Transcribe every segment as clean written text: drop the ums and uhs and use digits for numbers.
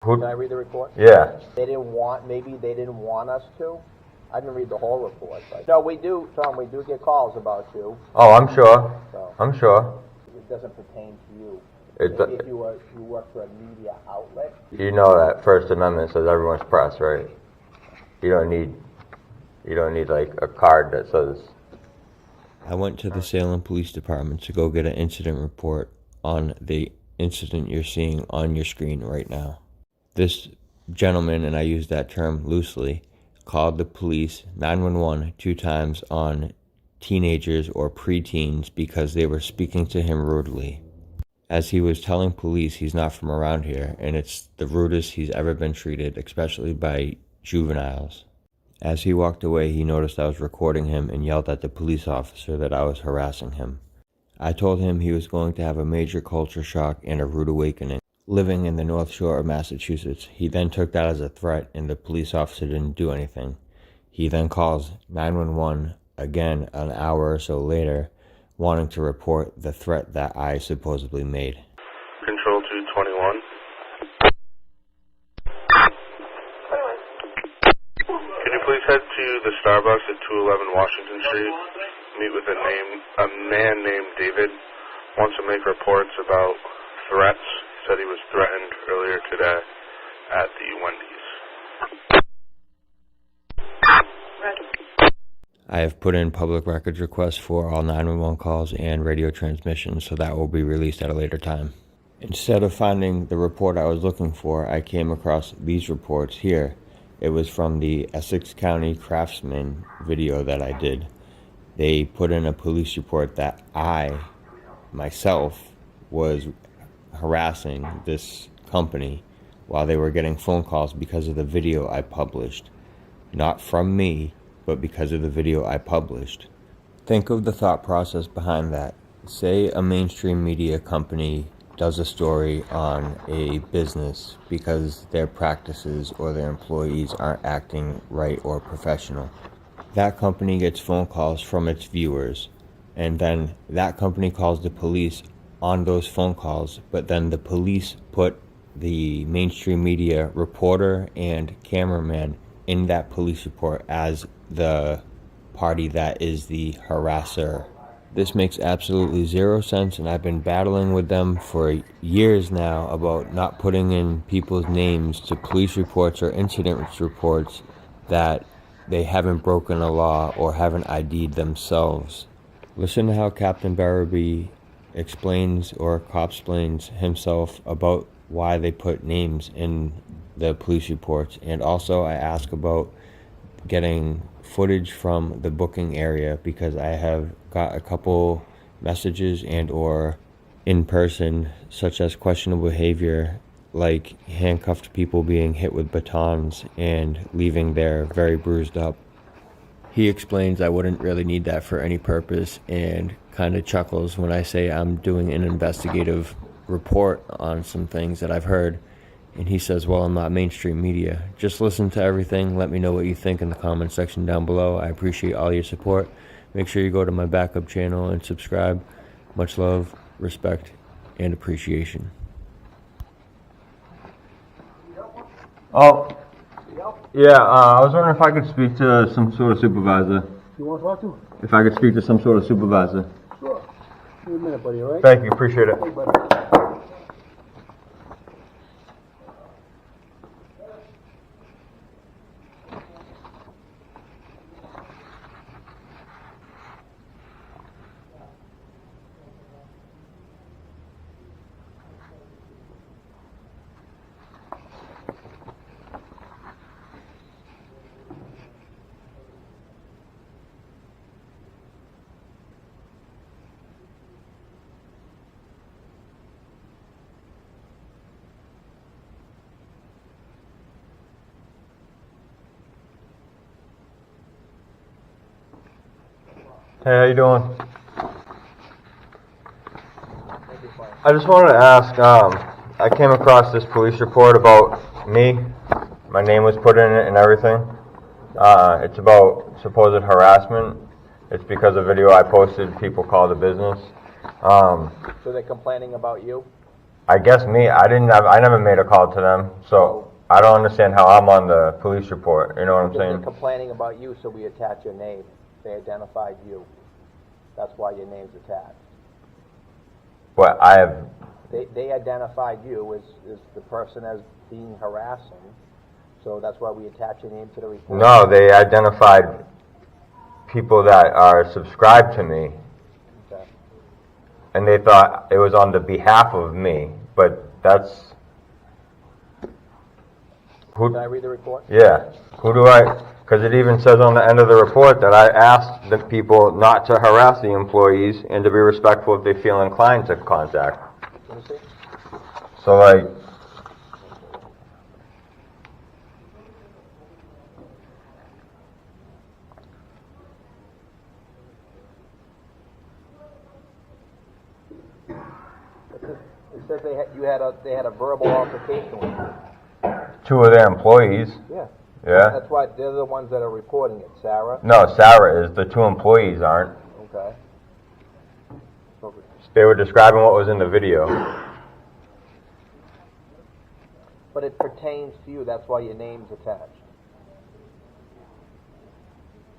Can I read the report? Yeah. Maybe they didn't want us to. I didn't read the whole report. But no, we do, Tom, we do get calls about you. Oh, I'm sure. So I'm sure. it doesn't pertain to you. It Maybe if you work for a media outlet. You know that First Amendment says everyone's press, right? You don't need like a card that says. I went to the Salem Police Department to go get an incident report on the incident you're seeing on your screen right now. This gentleman, and I use that term loosely, called the police 911 2 times on teenagers or preteens because they were speaking to him rudely. As he was telling police he's not from around here, and it's the rudest he's ever been treated, especially by juveniles. As he walked away, he noticed I was recording him and yelled at the police officer that I was harassing him. I told him he was going to have a major culture shock and a rude awakening. Living in the North Shore of Massachusetts, he then took that as a threat and the police officer didn't do anything. He then calls 911 again an hour or so later, wanting to report the threat that I supposedly made. Control 221. Can you please head to the Starbucks at 211 Washington Street? Meet with a man named David. Wants to make reports about threats. Said he was threatened earlier today at the Wendy's. I have put in public records requests for all 911 calls and radio transmissions, so that will be released at a later time. Instead of finding the report I was looking for, I came across these reports here. It was from the Essex County Craftsman video that I did. They put in a police report that I, myself, was harassing this company while they were getting phone calls because of the video I published. Not from me, but because of the video I published. Think of the thought process behind that. Say a mainstream media company does a story on a business because their practices or their employees aren't acting right or professional. That company gets phone calls from its viewers, and then that company calls the police on those phone calls, but then the police put the mainstream media reporter and cameraman in that police report as the party that is the harasser. This makes absolutely zero sense, and I've been battling with them for years now about not putting in people's names to police reports or incident reports that they haven't broken a law or haven't ID'd themselves. Listen to how Captain Berube explains or cop-splains himself about why they put names in the police reports. And also I ask about getting footage from the booking area because I have got a couple messages and or in person such as questionable behavior, like handcuffed people being hit with batons and leaving there very bruised up. He explains I wouldn't really need that for any purpose and kind of chuckles when I say I'm doing an investigative report on some things that I've heard. And he says, well, I'm not mainstream media. Just listen to everything. Let me know what you think in the comment section down below. I appreciate all your support. Make sure you go to my backup channel and subscribe. Much love, respect, and appreciation. Oh, yeah, I was wondering if I could speak to some sort of supervisor. You want to talk to? If I could speak to some sort of supervisor. Sure. Give me a minute, buddy, all right? Thank you, appreciate it. Hey, buddy. Hey, how you doing? I just wanted to ask, I came across this police report about me. My name was put in it and everything. It's about supposed harassment. It's because of a video I posted, people call the business. So they're complaining about you? I guess I never made a call to them, so I don't understand how I'm on the police report, you know what I'm Because they're saying? complaining about you, so we attach your name. They identified you. That's why your name's attached. But They identified you as the person as being harassing, so that's why we attach your name to the report. no, they identified people that are subscribed to me, Okay. and they thought it was on the behalf of me, but that's... Can I read the report? Yeah. Because it even says on the end of the report that I asked the people not to harass the employees and to be respectful if they feel inclined to contact. Let me see. So, like, It says they had a verbal altercation with you. 2 of their employees. Yeah. Yeah. That's why they're the ones that are reporting it. Sarah. No, Sarah is. The 2 employees aren't. Okay. They were describing what was in the video. But it pertains to you. That's why your name's attached.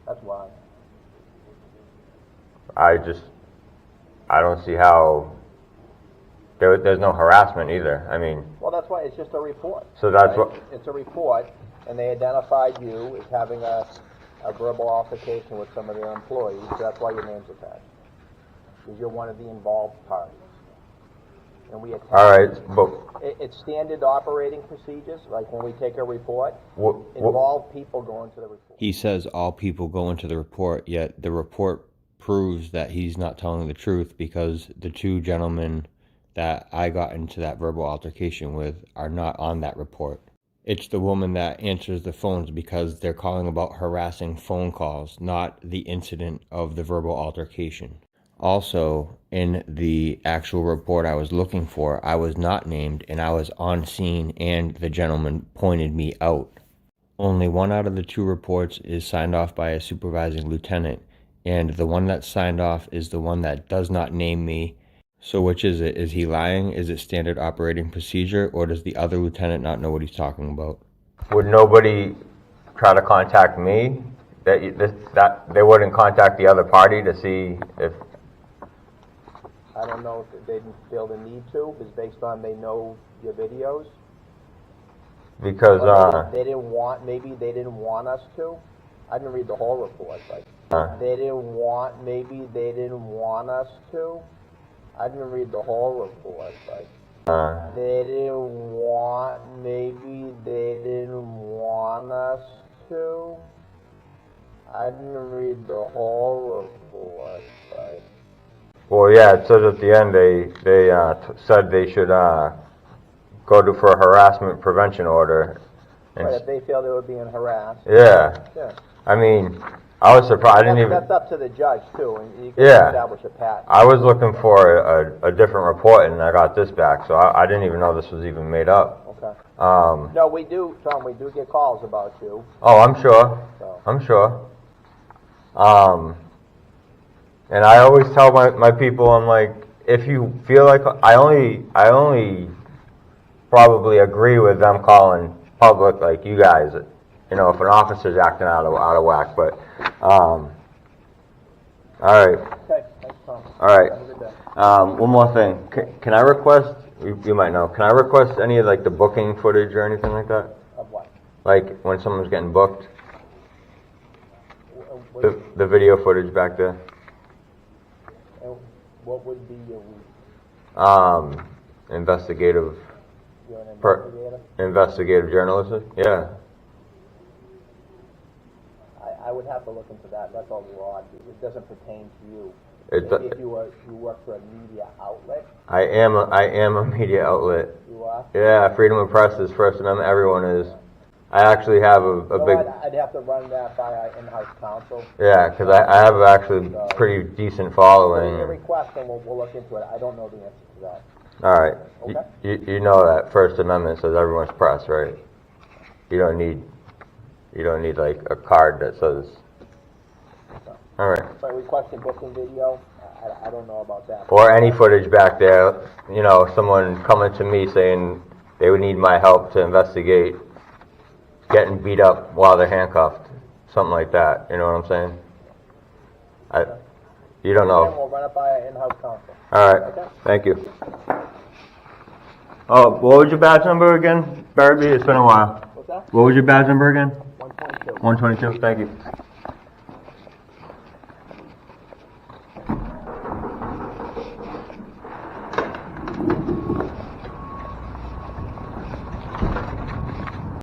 That's why. I don't see how... There's no harassment either. I mean... Well, that's why it's just a report. So that's right? what... It's a report, and they identified you as having a verbal altercation with some of their employees, so that's why your name's attached. Because you're one of the involved parties. And we attach... All right, but... It's standard operating procedures, like when we take a report, involved people go into the report. He says all people go into the report, yet the report proves that he's not telling the truth because the 2 gentlemen that I got into that verbal altercation with are not on that report. It's the woman that answers the phones because they're calling about harassing phone calls, not the incident of the verbal altercation. Also, in the actual report I was looking for, I was not named and I was on scene and the gentleman pointed me out. Only 1 out of the 2 reports is signed off by a supervising lieutenant, and the one that's signed off is the one that does not name me. So which is it? Is he lying? Is it standard operating procedure? Or does the other lieutenant not know what he's talking about? Would nobody try to contact me? That they wouldn't contact the other party to see if... I don't know if they didn't feel the need to, because based on they know your videos. Because, they didn't want, maybe they didn't want us to. I didn't read the whole report, but they didn't want us to. I didn't read the whole report, but they didn't want us to. I didn't read the whole report, but... Well, yeah, it says at the end they said they should go for a harassment prevention order. Right, if they feel they were being harassed. Yeah. Yeah. I mean, I was surprised. That's up to the judge, too, and you can establish a pattern. I was looking for a different report, and I got this back, so I didn't even know this was even made up. Okay. No, we do, Tom, we do get calls about you. Oh, I'm sure. So. I'm sure. And I always tell my people, I'm like, if you feel like, I only probably agree with them calling public, like you guys, you know, if an officer's acting out of whack, but, all right. Okay, thanks, Tom. All right. Have a good day. One more thing. Can I request, you might know, can I request any of, like, the booking footage or anything like that? Of what? Like, when someone's getting booked? What, The video footage back there? what would be your... Investigative... You're an investigator? Investigative journalism? Yeah. I would have to look into that. That's a lot. It doesn't pertain to you. It, If you work for a media outlet. I am a media outlet. You are? Yeah, freedom of press is First Amendment. Everyone is. I actually have a big... I'd have to run that by our in-house counsel. Yeah, because I have actually pretty decent following. Your request, and we'll look into it. I don't know the answer to that. All right. Okay. You know that First Amendment says everyone's press, right? You don't need like a card that says... All right. So requesting booking video, I don't know about that. Or any footage back there, you know, someone coming to me saying they would need my help to investigate getting beat up while they're handcuffed. Something like that, you know what I'm saying? You don't And know. we'll run it by our in-house counsel. Alright, Okay. thank you. Oh, what was your badge number again, Berube? It's been a while. What's that? What was your badge number again? 122. 122, thank you.